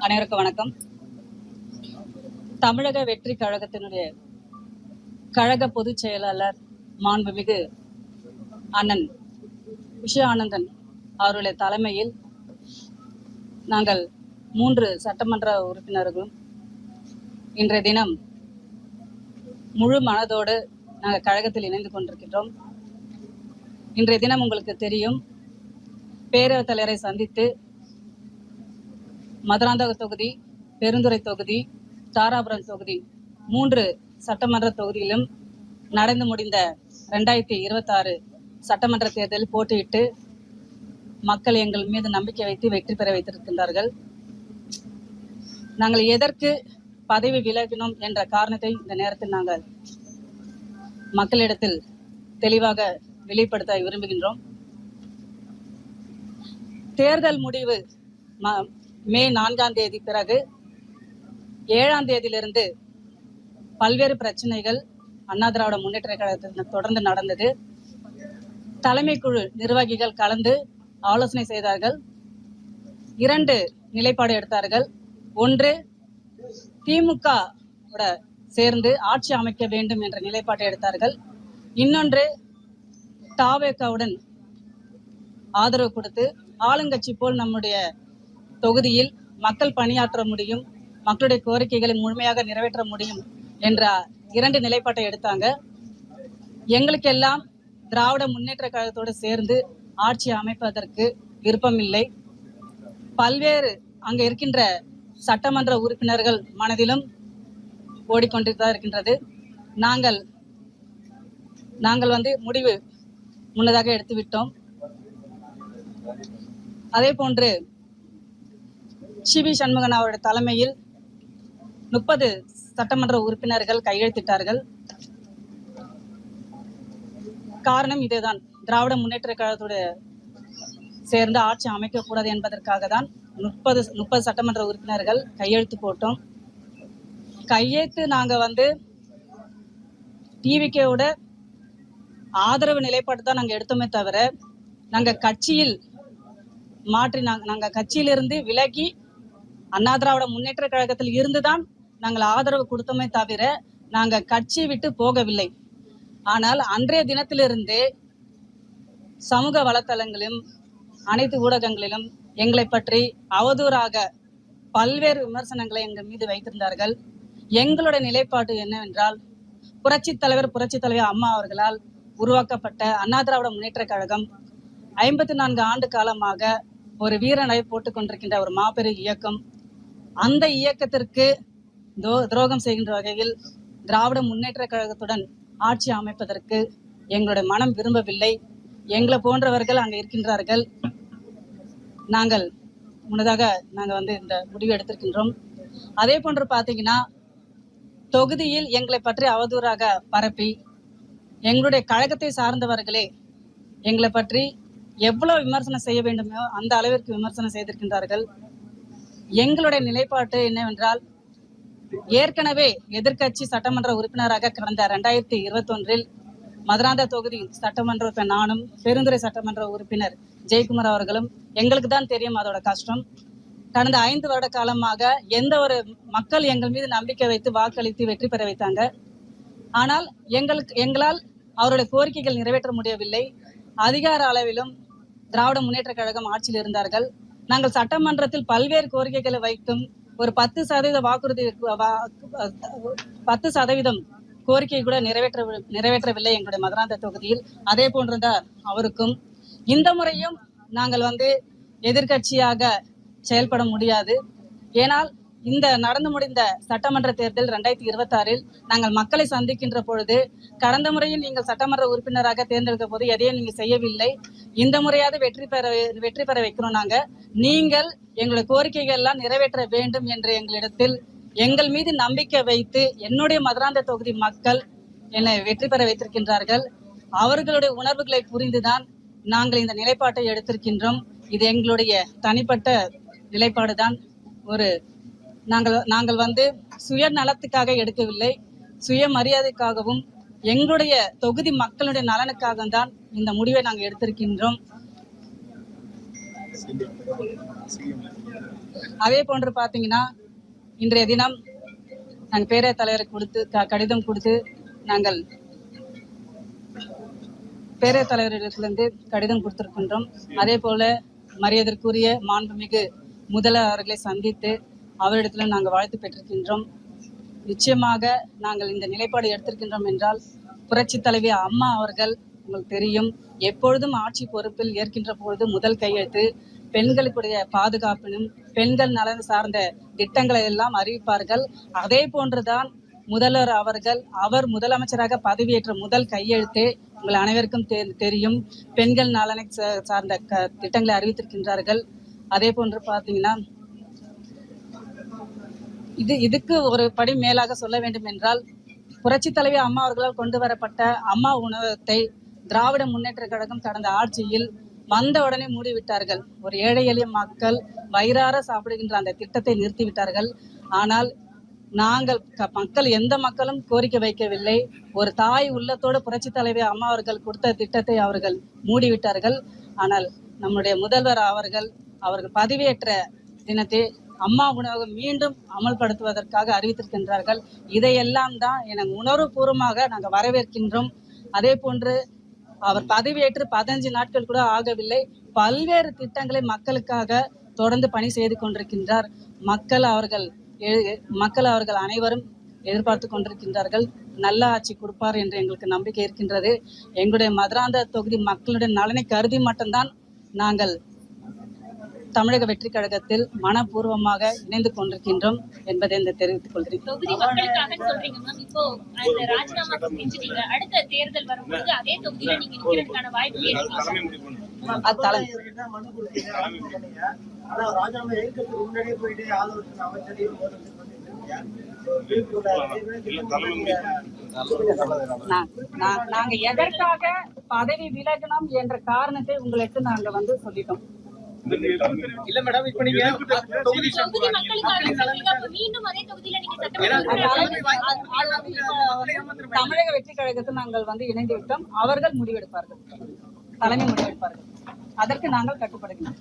அனைவருக்கும் வணக்கம். தமிழக வெற்றி கழகத்தினுடைய கழக பொதுச் செயலாளர் மாண்புமிகு அண்ணன் விஷய ஆனந்தன் அவருடைய தலைமையில் நாங்கள் 3 சட்டமன்ற உறுப்பினர்களும் இன்றைய தினம் முழு மனதோடு நாங்கள் கழகத்தில் இணைந்து கொண்டிருக்கின்றோம். இன்றைய தினம் உங்களுக்கு தெரியும், பேரவைத் தலைவரை சந்தித்து மதுராந்தகம் தொகுதி, பெருந்துறை தொகுதி, தாராபுரம் தொகுதி 3 சட்டமன்ற தொகுதியிலும் நடந்து முடிந்த 2026 சட்டமன்ற தேர்தலில் போட்டியிட்டு மக்கள் எங்கள் மீது நம்பிக்கை வைத்து வெற்றி பெற வைத்திருக்கின்றார்கள். நாங்கள் எதற்கு பதவி விலகினோம் என்ற காரணத்தை இந்த நேரத்தில் நாங்கள் மக்களிடத்தில் தெளிவாக வெளிப்படுத்த விரும்புகின்றோம். தேர்தல் முடிவு மே 4ஆம் தேதி பிறகு 7ஆம் தேதியிலிருந்து பல்வேறு பிரச்சனைகள் அண்ணா திராவிட முன்னேற்ற கழகத்தில் தொடர்ந்து நடந்தது. தலைமை குழு நிர்வாகிகள் கலந்து ஆலோசனை செய்தார்கள். 2 நிலைப்பாடு எடுத்தார்கள். ஒன்று, திமுக சேர்ந்து ஆட்சி அமைக்க வேண்டும் என்ற நிலைப்பாட்டை எடுத்தார்கள். இன்னொன்று, தாவேகாவுடன் ஆதரவு கொடுத்து ஆளுங்கட்சி போல் நம்முடைய தொகுதியில் மக்கள் பணியாற்ற முடியும், மக்களுடைய கோரிக்கைகளை முழுமையாக நிறைவேற்ற முடியும் என்ற 2 நிலைப்பாட்டை எடுத்தாங்க. எங்களுக்கெல்லாம் திராவிட முன்னேற்ற கழகத்தோடு சேர்ந்து ஆட்சி அமைப்பதற்கு விருப்பமில்லை. பல்வேறு அங்க இருக்கின்ற சட்டமன்ற உறுப்பினர்கள் மனதிலும் ஓடிக்கொண்டுதான் இருக்கின்றது. நாங்கள் முடிவு முன்னதாக எடுத்துவிட்டோம். அதே போன்று சிவி சண்முகன் அவருடைய தலைமையில் 30 சட்டமன்ற உறுப்பினர்கள் கையெழுத்திட்டார்கள். காரணம் இதுதான், திராவிட முன்னேற்ற கழகத்தோடு சேர்ந்து ஆட்சி அமைக்கக்கூடாது என்பதற்காக தான் 30 சட்டமன்ற உறுப்பினர்கள் கையெழுத்து போட்டோம். கையெழுத்து நாங்கள் டிவிகேவோட ஆதரவு நிலைப்பாடு தான் நாங்கள் எடுத்தோமே தவிர, நாங்கள் கட்சியில் மாற்றி நாங்கள் கட்சியிலிருந்து விலகி அண்ணா திராவிட முன்னேற்ற கழகத்தில் இருந்துதான் நாங்கள் ஆதரவு கொடுத்தோமே தவிர நாங்கள் கட்சி விட்டு போகவில்லை. ஆனால் அன்றைய தினத்திலிருந்தே சமூக வலைத்தளங்களிலும் அனைத்து ஊடகங்களிலும் எங்களை பற்றி அவதூறாக பல்வேறு விமர்சனங்களை எங்கள் மீது வைத்திருந்தார்கள். எங்களுடைய நிலைப்பாடு என்னவென்றால், புரட்சி தலைவர் அம்மா அவர்களால் உருவாக்கப்பட்ட அண்ணா திராவிட முன்னேற்ற கழகம் 54 ஆண்டு காலமாக ஒரு வீரநடை போட்டுக் கொண்டிருக்கின்ற ஒரு மாபெரும் இயக்கம். அந்த இயக்கத்திற்கு துரோகம் செய்கின்ற வகையில் திராவிட முன்னேற்ற கழகத்துடன் ஆட்சி அமைப்பதற்கு எங்களுடைய மனம் விரும்பவில்லை. எங்களை போன்றவர்கள் அங்கே இருக்கின்றார்கள். நாங்கள் முன்னதாக இந்த முடிவு எடுத்திருக்கின்றோம். அதே போன்று பார்த்தீங்கன்னா, தொகுதியில் எங்களை பற்றி அவதூறாக பரப்பி எங்களுடைய கழகத்தை சார்ந்தவர்களே எங்களை பற்றி எவ்வளவு விமர்சனம் செய்ய வேண்டுமோ அந்த அளவிற்கு விமர்சனம் செய்திருக்கின்றார்கள். எங்களுடைய நிலைப்பாட்டு என்னவென்றால், ஏற்கனவே எதிர்கட்சி சட்டமன்ற உறுப்பினராக கடந்த 2021 மதுராந்தக தொகுதி சட்டமன்ற உறுப்பினர் நானும், பெருந்துறை சட்டமன்ற உறுப்பினர் ஜெயக்குமார் அவர்களும், எங்களுக்கு தான் தெரியும் அதோட கஷ்டம். கடந்த 5 வருட காலமாக எந்த ஒரு மக்கள் எங்கள் மீது நம்பிக்கை வைத்து வாக்களித்து வெற்றி பெற வைத்தாங்க. ஆனால் எங்களால் அவருடைய கோரிக்கைகள் நிறைவேற்ற முடியவில்லை. அதிகார அளவிலும் திராவிட முன்னேற்ற கழகம் ஆட்சியில் இருந்தார்கள். நாங்கள் சட்டமன்றத்தில் பல்வேறு கோரிக்கைகளை வைத்தும் ஒரு 10% வாக்குறுதி 10% கோரிக்கை கூட நிறைவேற்றவில்லை எங்களுடைய மதுராந்தக தொகுதியில். அதே போன்றுதான் அவருக்கும். இந்த முறையும் நாங்கள் எதிர்கட்சியாக செயல்பட முடியாது. ஏனால் இந்த நடந்து முடிந்த சட்டமன்ற தேர்தல் 2026 நாங்கள் மக்களை சந்திக்கின்ற பொழுது, கடந்த முறையில் நீங்கள் சட்டமன்ற உறுப்பினராக தேர்ந்தெடுக்க போது எதையும் நீங்க செய்யவில்லை, இந்த முறையாவது வெற்றி பெற வைக்கிறோம். நீங்கள் எங்களுடைய கோரிக்கைகள் எல்லாம் நிறைவேற்ற வேண்டும் என்று எங்களிடத்தில் எங்கள் மீது நம்பிக்கை வைத்து என்னுடைய மதுராந்தக தொகுதி மக்கள் என்னை வெற்றி பெற வைத்திருக்கின்றார்கள். அவர்களுடைய உணர்வுகளை புரிந்துதான் நாங்கள் இந்த நிலைப்பாட்டை எடுத்திருக்கின்றோம். இது எங்களுடைய தனிப்பட்ட நிலைப்பாடுதான். நாங்கள் சுயநலத்துக்காக எடுக்கவில்லை, சுயமரியாதைக்காகவும் எங்களுடைய தொகுதி மக்களுடைய நலனுக்காக தான் இந்த முடிவை நாங்கள் எடுத்திருக்கின்றோம். அதே போன்று பார்த்தீங்கன்னா இன்றைய தினம் நாங்கள் பேரவைத் தலைவருக்கு கொடுத்து கடிதம் கொடுத்து நாங்கள் பேரவைத் தலைவரிடத்திலிருந்து கடிதம் கொடுத்திருக்கின்றோம். அதே போல மரியாதைக்குரிய மாண்புமிகு முதல்வர் அவர்களை சந்தித்து அவரிடத்திலும் நாங்கள் வாழ்த்து பெற்றிருக்கின்றோம். நிச்சயமாக நாங்கள் இந்த நிலைப்பாடு எடுத்திருக்கின்றோம் என்றால் புரட்சி தலைவி அம்மா அவர்கள் உங்களுக்கு தெரியும், எப்பொழுதும் ஆட்சி பொறுப்பில் ஏற்கின்ற பொழுது முதல் கையெழுத்து பெண்களுக்குடைய பாதுகாப்பினும் பெண்கள் நலன் சார்ந்த திட்டங்களை எல்லாம் அறிவிப்பார்கள். அதே போன்றுதான் முதல்வர் அவர்கள் அவர் முதலமைச்சராக பதவியேற்ற முதல் கையெழுத்தே உங்கள் அனைவருக்கும் தெரியும், பெண்கள் நலனை சார்ந்த திட்டங்களை அறிவித்திருக்கின்றார்கள். அதே போன்று பார்த்தீங்கன்னா இதுக்கு ஒரு படி மேலாக சொல்ல வேண்டும் என்றால் புரட்சி தலைவி அம்மா அவர்களால் கொண்டு வரப்பட்ட அம்மா உணவகத்தை திராவிட முன்னேற்ற கழகம் கடந்த ஆட்சியில் வந்தவுடனே மூடிவிட்டார்கள். ஒரு ஏழை எளிய மக்கள் வயிறார சாப்பிடுகின்ற அந்த திட்டத்தை நிறுத்திவிட்டார்கள். ஆனால் நாங்கள் மக்கள் எந்த மக்களும் கோரிக்கை வைக்கவில்லை. ஒரு தாய் உள்ளத்தோடு புரட்சி தலைவி அம்மா அவர்கள் கொடுத்த திட்டத்தை அவர்கள் மூடிவிட்டார்கள். ஆனால் நம்முடைய முதல்வர் அவர்கள் பதவியேற்ற தினத்தை அம்மா உணவகம் மீண்டும் அமல்படுத்துவதற்காக அறிவித்திருக்கின்றார்கள். இதையெல்லாம் தான் எனக்கு உணர்வுபூர்வமாக நாங்கள் வரவேற்கின்றோம். அதே போன்று அவர் பதவியேற்று 15 நாட்கள் கூட ஆகவில்லை, பல்வேறு திட்டங்களை மக்களுக்காக தொடர்ந்து பணி செய்து கொண்டிருக்கின்றார். மக்கள் அவர்கள் அனைவரும் எதிர்பார்த்து கொண்டிருக்கின்றார்கள். நல்ல ஆட்சி கொடுப்பார் என்று எங்களுக்கு நம்பிக்கை இருக்கின்றது. எங்களுடைய மதுராந்த தொகுதி மக்களுடைய நலனை கருதி மட்டும்தான் நாங்கள் தமிழக வெற்றி கழகத்தில் மனப்பூர்வமாக இணைந்து கொண்டிருக்கின்றோம் என்பதை தெரிவித்துக் கொள்கிறேன். தொகுதி மக்களுக்காக சொல்றீங்க மேம். இப்போ அந்த ராஜினாமா செஞ்சுட்டீங்க, அடுத்த தேர்தல் வரும்போது அதே தொகுதியில நீங்க நிக்கிறதுக்கான வாய்ப்பு நாங்க எதற்காக பதவி விலகணும் என்ற காரணத்தை உங்களுக்கு நாங்க சொல்லிட்டோம். இல்ல மேடம், இப்ப நீங்க தமிழக வெற்றி கழகத்தில் நாங்கள் இணைந்து விட்டோம். அவர்கள் முடிவெடுப்பார்கள், தலைமை முடிவெடுப்பார்கள். அதற்கு நாங்கள் கட்டுப்படுகிறோம்.